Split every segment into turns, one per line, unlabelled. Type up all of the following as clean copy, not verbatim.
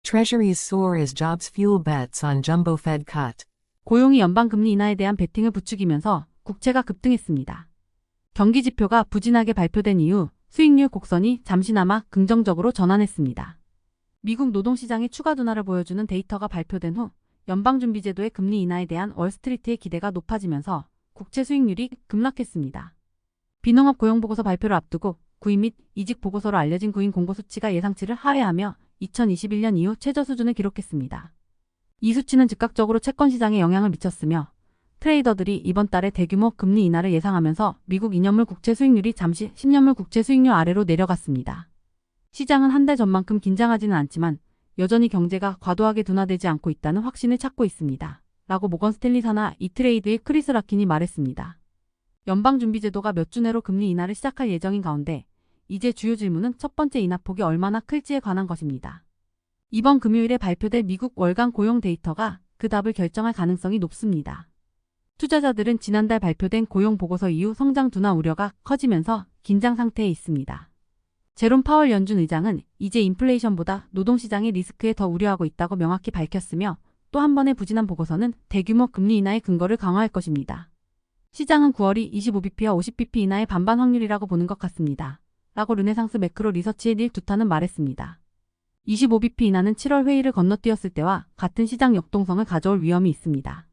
Treasuries soar as jobs fuel bets on jumbo Fed cut.
고용이 연방금리 인하에 대한 베팅을 부추기면서 국채가 급등했습니다. 경기 지표가 부진하게 발표된 이후 수익률 곡선이 잠시나마 긍정적으로 전환했습니다. 미국 노동시장의 추가 둔화를 보여주는 데이터가 발표된 후 연방준비제도의 금리 인하에 대한 월스트리트의 기대가 높아지면서 국채 수익률이 급락했습니다. 비농업 고용보고서 발표를 앞두고 구인 및 이직 보고서로 알려진 구인 공고 수치가 예상치를 하회하며 2021년 이후 최저 수준을 기록했습니다. 이 수치는 즉각적으로 채권 시장에 영향을 미쳤으며 트레이더들이 이번 달에 대규모 금리 인하를 예상하면서 미국 2년물 국채 수익률이 잠시 10년물 국채 수익률 아래로 내려갔습니다. 시장은 한 달 전만큼 긴장하지는 않지만 여전히 경제가 과도하게 둔화되지 않고 있다는 확신을 찾고 있습니다. 라고 모건 스탠리 산하 이트레이드의 크리스 라킨이 말했습니다. 연방준비제도가 몇 주 내로 금리 인하를 시작할 예정인 가운데 이제 주요 질문은 첫 번째 인하폭이 얼마나 클지에 관한 것입니다. 이번 금요일에 발표될 미국 월간 고용 데이터가 그 답을 결정할 가능성이 높습니다. 투자자들은 지난달 발표된 고용 보고서 이후 성장 둔화 우려가 커지면서 긴장 상태에 있습니다. 제롬 파월 연준 의장은 이제 인플레이션보다 노동시장의 리스크에 더 우려하고 있다고 명확히 밝혔으며 또 한 번의 부진한 보고서는 대규모 금리 인하의 근거를 강화할 것입니다. 시장은 9월이 25bp와 50bp 인하의 반반 확률이라고 보는 것 같습니다. 라고 르네상스 매크로 리서치의 닐 두타는 말했습니다. 25bp 인하는 7월 회의를 건너뛰었을 때와 같은 시장 역동성을 가져올 위험이 있습니다.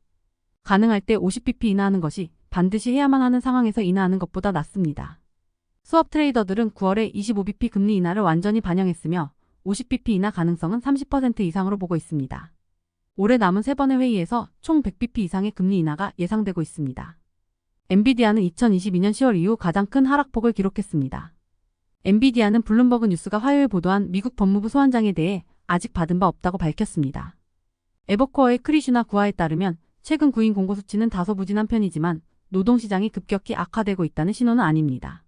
가능할 때 50bp 인하하는 것이 반드시 해야만 하는 상황에서 인하하는 것보다 낫습니다. 수업 트레이더들은 9월에 25bp 금리 인하를 완전히 반영했으며 50bp 인하 가능성은 30% 이상으로 보고 있습니다. 올해 남은 3번의 회의에서 총 100bp 이상의 금리 인하가 예상되고 있습니다. 엔비디아는 2022년 10월 이후 가장 큰 하락폭을 기록했습니다. 엔비디아는 블룸버그 뉴스가 화요일 보도한 미국 법무부 소환장에 대해 아직 받은 바 없다고 밝혔습니다. 에버코어의 크리슈나 구하에 따르면 최근 구인 공고 수치는 다소 부진한 편이지만 노동시장이 급격히 악화되고 있다는 신호는 아닙니다.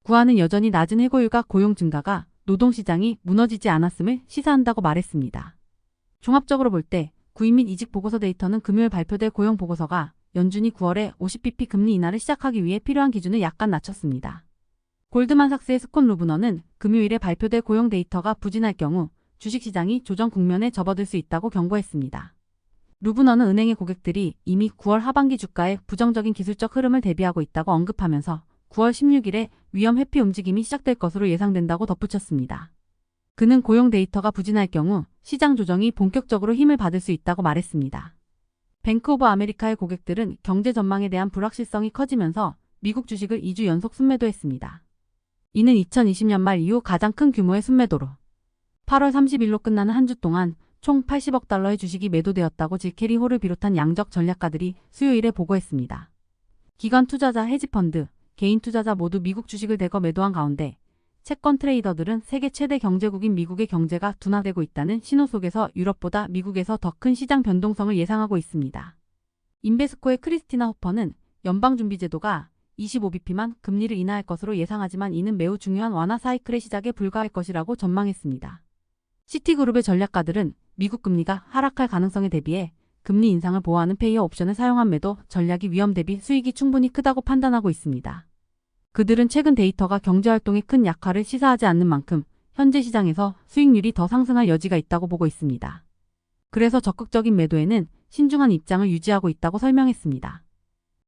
구하는 여전히 낮은 해고율과 고용 증가가 노동시장이 무너지지 않았음을 시사한다고 말했습니다. 종합적으로 볼 때 구인 및 이직 보고서 데이터는 금요일 발표될 고용 보고서가 연준이 9월에 50bp 금리 인하를 시작하기 위해 필요한 기준을 약간 낮췄습니다. 골드만삭스의 스콘 루브너는 금요일에 발표될 고용 데이터가 부진할 경우 주식시장이 조정 국면에 접어들 수 있다고 경고했습니다. 루브너는 은행의 고객들이 이미 9월 하반기 주가의 부정적인 기술적 흐름을 대비하고 있다고 언급하면서 9월 16일에 위험 회피 움직임이 시작될 것으로 예상된다고 덧붙였습니다. 그는 고용 데이터가 부진할 경우 시장 조정이 본격적으로 힘을 받을 수 있다고 말했습니다. 뱅크 오브 아메리카의 고객들은 경제 전망에 대한 불확실성이 커지면서 미국 주식을 2주 연속 순매도했습니다. 이는 2020년 말 이후 가장 큰 규모의 순매도로 8월 30일로 끝나는 한 주 동안 총 80억 달러의 주식이 매도되었다고 질캐리 홀을 비롯한 양적 전략가들이 수요일에 보고했습니다. 기관 투자자, 헤지펀드, 개인 투자자 모두 미국 주식을 대거 매도한 가운데 채권 트레이더들은 세계 최대 경제국인 미국의 경제가 둔화되고 있다는 신호 속에서 유럽보다 미국에서 더 큰 시장 변동성을 예상하고 있습니다. 인베스코의 크리스티나 호퍼는 연방준비제도가 25bp만 금리를 인하할 것으로 예상하지만 이는 매우 중요한 완화 사이클의 시작에 불과할 것이라고 전망했습니다. 시티그룹의 전략가들은 미국 금리가 하락할 가능성에 대비해 금리 인상을 보호하는 페이어 옵션을 사용한 매도 전략이 위험 대비 수익이 충분히 크다고 판단하고 있습니다. 그들은 최근 데이터가 경제활동에 큰 약화를 시사하지 않는 만큼 현재 시장에서 수익률이 더 상승할 여지가 있다고 보고 있습니다. 그래서 적극적인 매도에는 신중한 입장을 유지하고 있다고 설명했습니다.